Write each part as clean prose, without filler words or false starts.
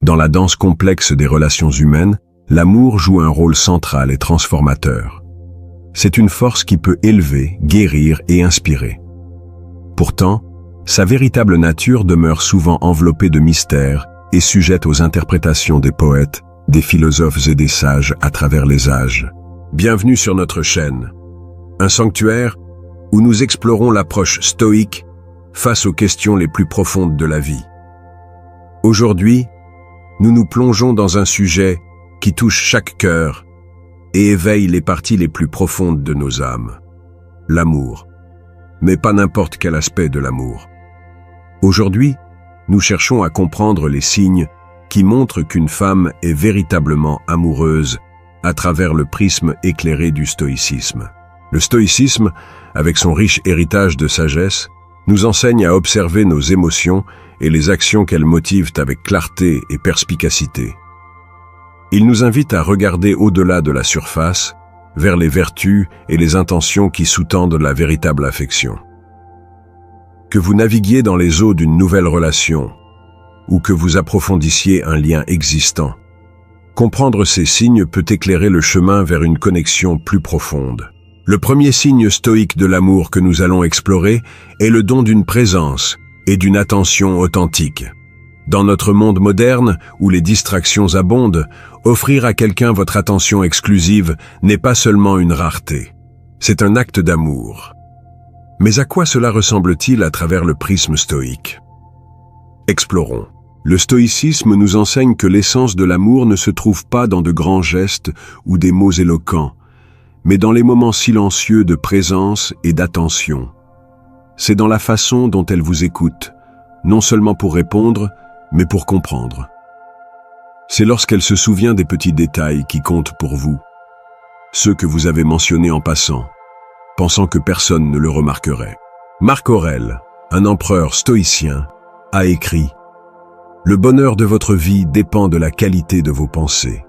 Dans la danse complexe des relations humaines, l'amour joue un rôle central et transformateur. C'est une force qui peut élever, guérir et inspirer. Pourtant, sa véritable nature demeure souvent enveloppée de mystères et sujette aux interprétations des poètes, des philosophes et des sages à travers les âges. Bienvenue sur notre chaîne, un sanctuaire où nous explorons l'approche stoïque face aux questions les plus profondes de la vie. Aujourd'hui, nous nous plongeons dans un sujet qui touche chaque cœur et éveille les parties les plus profondes de nos âmes. L'amour. Mais pas n'importe quel aspect de l'amour. Aujourd'hui, nous cherchons à comprendre les signes qui montrent qu'une femme est véritablement amoureuse à travers le prisme éclairé du stoïcisme. Le stoïcisme, avec son riche héritage de sagesse, nous enseigne à observer nos émotions et les actions qu'elles motivent avec clarté et perspicacité. Il nous invite à regarder au-delà de la surface, vers les vertus et les intentions qui sous-tendent la véritable affection. Que vous naviguiez dans les eaux d'une nouvelle relation, ou que vous approfondissiez un lien existant, comprendre ces signes peut éclairer le chemin vers une connexion plus profonde. Le premier signe stoïque de l'amour que nous allons explorer est le don d'une présence et d'une attention authentique. Dans notre monde moderne, où les distractions abondent, offrir à quelqu'un votre attention exclusive n'est pas seulement une rareté, c'est un acte d'amour. Mais à quoi cela ressemble-t-il à travers le prisme stoïque? Explorons. Le stoïcisme nous enseigne que l'essence de l'amour ne se trouve pas dans de grands gestes ou des mots éloquents, mais dans les moments silencieux de présence et d'attention. C'est dans la façon dont elle vous écoute, non seulement pour répondre, mais pour comprendre. C'est lorsqu'elle se souvient des petits détails qui comptent pour vous, ceux que vous avez mentionnés en passant, pensant que personne ne le remarquerait. Marc Aurèle, un empereur stoïcien, a écrit « Le bonheur de votre vie dépend de la qualité de vos pensées ».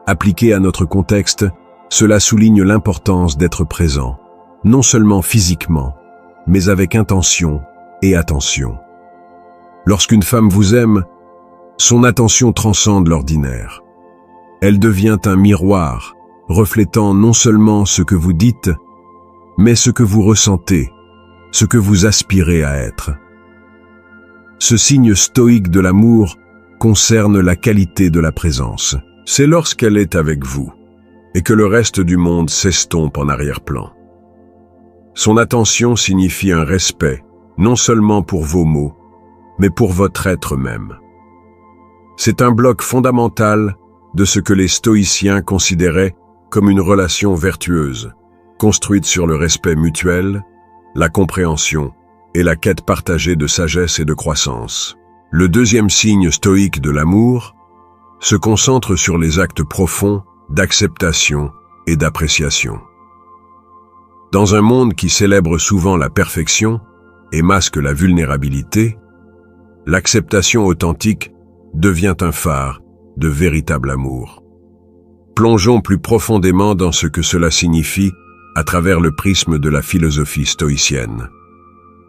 Appliqué à notre contexte, cela souligne l'importance d'être présent, non seulement physiquement, mais avec intention et attention. Lorsqu'une femme vous aime, son attention transcende l'ordinaire. Elle devient un miroir, reflétant non seulement ce que vous dites, mais ce que vous ressentez, ce que vous aspirez à être. Ce signe stoïque de l'amour concerne la qualité de la présence. C'est lorsqu'elle est avec vous, et que le reste du monde s'estompe en arrière-plan. Son attention signifie un respect, non seulement pour vos mots, mais pour votre être même. C'est un bloc fondamental de ce que les stoïciens considéraient comme une relation vertueuse, construite sur le respect mutuel, la compréhension et la quête partagée de sagesse et de croissance. Le deuxième signe stoïque de l'amour se concentre sur les actes profonds d'acceptation et d'appréciation. Dans un monde qui célèbre souvent la perfection et masque la vulnérabilité, l'acceptation authentique devient un phare de véritable amour. Plongeons plus profondément dans ce que cela signifie à travers le prisme de la philosophie stoïcienne.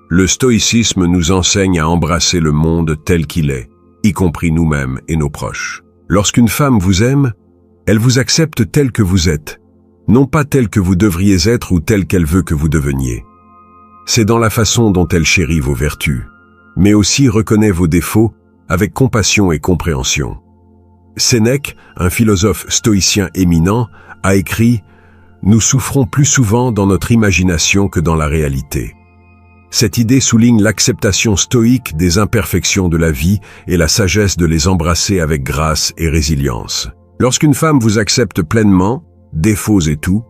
Le stoïcisme nous enseigne à embrasser le monde tel qu'il est, y compris nous-mêmes et nos proches. Lorsqu'une femme vous aime, elle vous accepte tel que vous êtes, non pas tel que vous devriez être ou tel qu'elle veut que vous deveniez. C'est dans la façon dont elle chérit vos vertus, mais aussi reconnaît vos défauts avec compassion et compréhension. Sénèque, un philosophe stoïcien éminent, a écrit « Nous souffrons plus souvent dans notre imagination que dans la réalité ». Cette idée souligne l'acceptation stoïque des imperfections de la vie et la sagesse de les embrasser avec grâce et résilience. Lorsqu'une femme vous accepte pleinement, défauts et tout,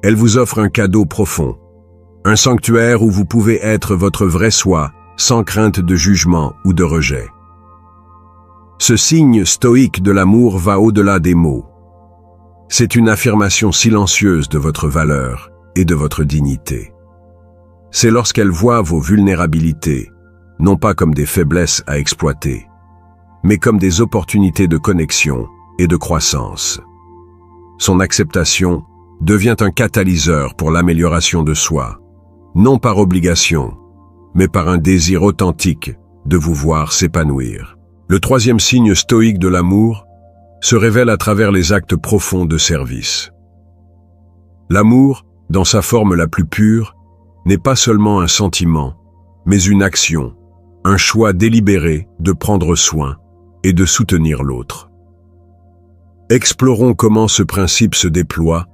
elle vous offre un cadeau profond, un sanctuaire où vous pouvez être votre vrai soi, sans crainte de jugement ou de rejet. Ce signe stoïque de l'amour va au-delà des mots. C'est une affirmation silencieuse de votre valeur et de votre dignité. C'est lorsqu'elle voit vos vulnérabilités, non pas comme des faiblesses à exploiter, mais comme des opportunités de connexion et de croissance. Son acceptation devient un catalyseur pour l'amélioration de soi, non par obligation, mais par un désir authentique de vous voir s'épanouir. Le troisième signe stoïque de l'amour se révèle à travers les actes profonds de service. L'amour, dans sa forme la plus pure, n'est pas seulement un sentiment, mais une action, un choix délibéré de prendre soin et de soutenir l'autre. Explorons comment ce principe se déploie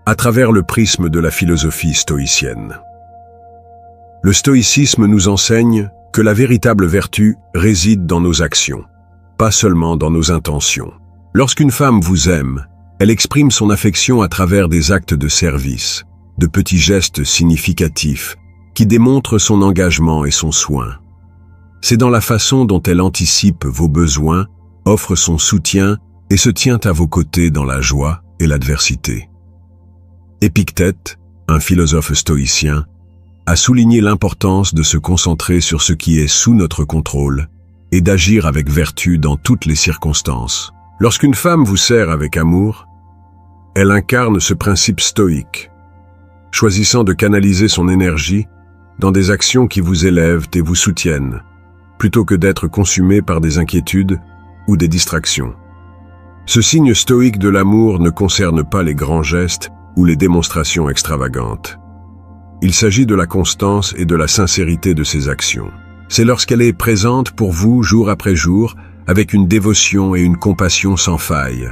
à travers le prisme de la philosophie stoïcienne. Le stoïcisme nous enseigne que la véritable vertu réside dans nos actions, pas seulement dans nos intentions. Lorsqu'une femme vous aime, elle exprime son affection à travers des actes de service, de petits gestes significatifs qui démontrent son engagement et son soin. C'est dans la façon dont elle anticipe vos besoins, offre son soutien et se tient à vos côtés dans la joie et l'adversité. Épictète, un philosophe stoïcien, a souligné l'importance de se concentrer sur ce qui est sous notre contrôle et d'agir avec vertu dans toutes les circonstances. Lorsqu'une femme vous sert avec amour, elle incarne ce principe stoïque, choisissant de canaliser son énergie dans des actions qui vous élèvent et vous soutiennent, plutôt que d'être consumée par des inquiétudes ou des distractions. Ce signe stoïque de l'amour ne concerne pas les grands gestes ou les démonstrations extravagantes. Il s'agit de la constance et de la sincérité de ses actions. C'est lorsqu'elle est présente pour vous jour après jour, avec une dévotion et une compassion sans faille.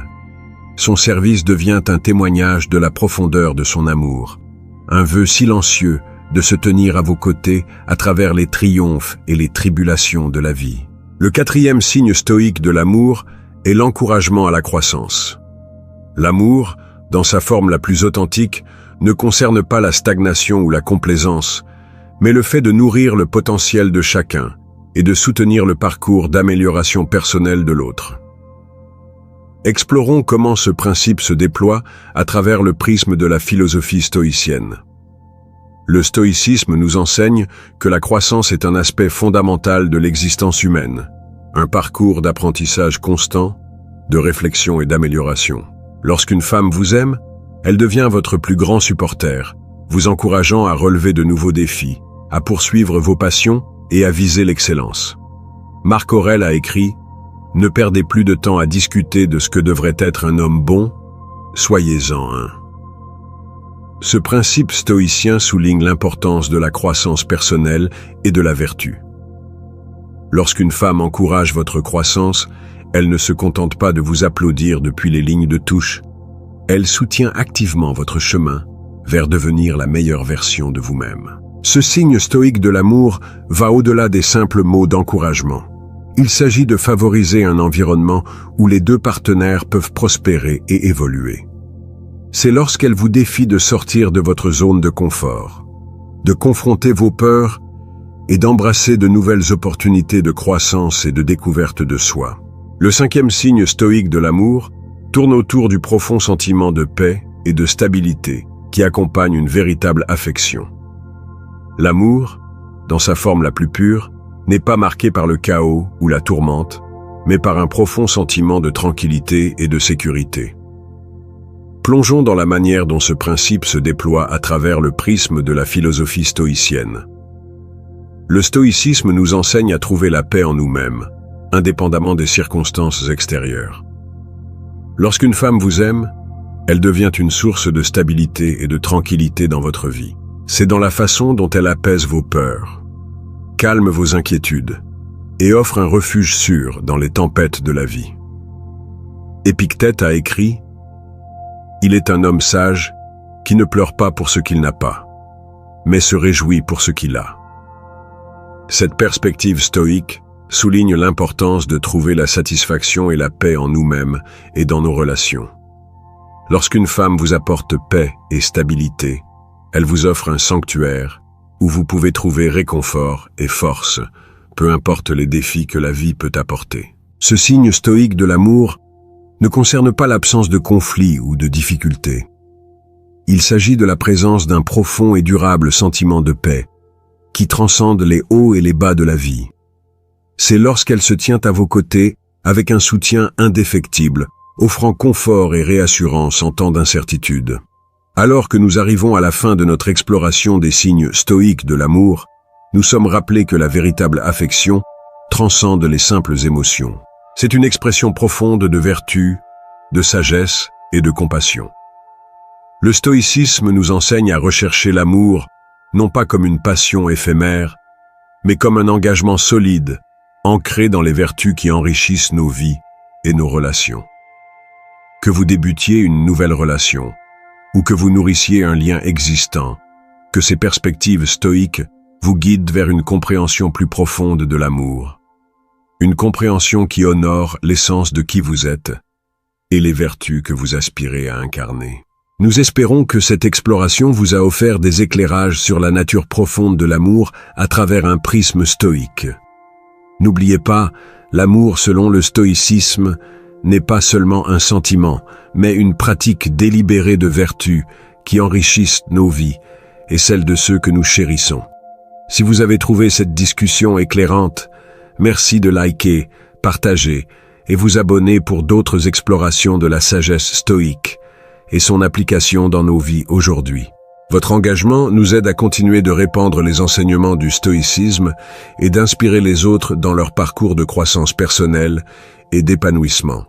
Son service devient un témoignage de la profondeur de son amour, un vœu silencieux de se tenir à vos côtés à travers les triomphes et les tribulations de la vie. Le quatrième signe stoïque de l'amour est l'encouragement à la croissance. L'amour, dans sa forme la plus authentique, ne concerne pas la stagnation ou la complaisance, mais le fait de nourrir le potentiel de chacun et de soutenir le parcours d'amélioration personnelle de l'autre. Explorons comment ce principe se déploie à travers le prisme de la philosophie stoïcienne. Le stoïcisme nous enseigne que la croissance est un aspect fondamental de l'existence humaine, un parcours d'apprentissage constant, de réflexion et d'amélioration. Lorsqu'une femme vous aime, elle devient votre plus grand supporter, vous encourageant à relever de nouveaux défis, à poursuivre vos passions et à viser l'excellence. Marc Aurèle a écrit « Ne perdez plus de temps à discuter de ce que devrait être un homme bon, soyez-en un ». Ce principe stoïcien souligne l'importance de la croissance personnelle et de la vertu. Lorsqu'une femme encourage votre croissance, elle ne se contente pas de vous applaudir depuis les lignes de touche, elle soutient activement votre chemin vers devenir la meilleure version de vous-même. Ce signe stoïque de l'amour va au-delà des simples mots d'encouragement. Il s'agit de favoriser un environnement où les deux partenaires peuvent prospérer et évoluer. C'est lorsqu'elle vous défie de sortir de votre zone de confort, de confronter vos peurs et d'embrasser de nouvelles opportunités de croissance et de découverte de soi. Le cinquième signe stoïque de l'amour tourne autour du profond sentiment de paix et de stabilité qui accompagne une véritable affection. L'amour, dans sa forme la plus pure, n'est pas marqué par le chaos ou la tourmente, mais par un profond sentiment de tranquillité et de sécurité. Plongeons dans la manière dont ce principe se déploie à travers le prisme de la philosophie stoïcienne. Le stoïcisme nous enseigne à trouver la paix en nous-mêmes, indépendamment des circonstances extérieures. Lorsqu'une femme vous aime, elle devient une source de stabilité et de tranquillité dans votre vie. C'est dans la façon dont elle apaise vos peurs, calme vos inquiétudes et offre un refuge sûr dans les tempêtes de la vie. Épictète a écrit « Il est un homme sage qui ne pleure pas pour ce qu'il n'a pas, mais se réjouit pour ce qu'il a. » Cette perspective stoïque souligne l'importance de trouver la satisfaction et la paix en nous-mêmes et dans nos relations. Lorsqu'une femme vous apporte paix et stabilité, elle vous offre un sanctuaire où vous pouvez trouver réconfort et force, peu importe les défis que la vie peut apporter. Ce signe stoïque de l'amour ne concerne pas l'absence de conflits ou de difficultés. Il s'agit de la présence d'un profond et durable sentiment de paix qui transcende les hauts et les bas de la vie. C'est lorsqu'elle se tient à vos côtés avec un soutien indéfectible, offrant confort et réassurance en temps d'incertitude. Alors que nous arrivons à la fin de notre exploration des signes stoïques de l'amour, nous sommes rappelés que la véritable affection transcende les simples émotions. C'est une expression profonde de vertu, de sagesse et de compassion. Le stoïcisme nous enseigne à rechercher l'amour, non pas comme une passion éphémère, mais comme un engagement solide, ancré dans les vertus qui enrichissent nos vies et nos relations. Que vous débutiez une nouvelle relation, ou que vous nourrissiez un lien existant, que ces perspectives stoïques vous guident vers une compréhension plus profonde de l'amour. Une compréhension qui honore l'essence de qui vous êtes et les vertus que vous aspirez à incarner. Nous espérons que cette exploration vous a offert des éclairages sur la nature profonde de l'amour à travers un prisme stoïque. N'oubliez pas, l'amour selon le stoïcisme n'est pas seulement un sentiment, mais une pratique délibérée de vertus qui enrichissent nos vies et celles de ceux que nous chérissons. Si vous avez trouvé cette discussion éclairante, merci de liker, partager et vous abonner pour d'autres explorations de la sagesse stoïque et son application dans nos vies aujourd'hui. Votre engagement nous aide à continuer de répandre les enseignements du stoïcisme et d'inspirer les autres dans leur parcours de croissance personnelle et d'épanouissement.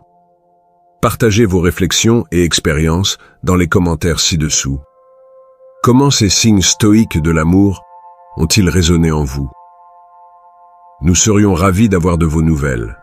Partagez vos réflexions et expériences dans les commentaires ci-dessous. Comment ces signes stoïques de l'amour ont-ils résonné en vous? Nous serions ravis d'avoir de vos nouvelles.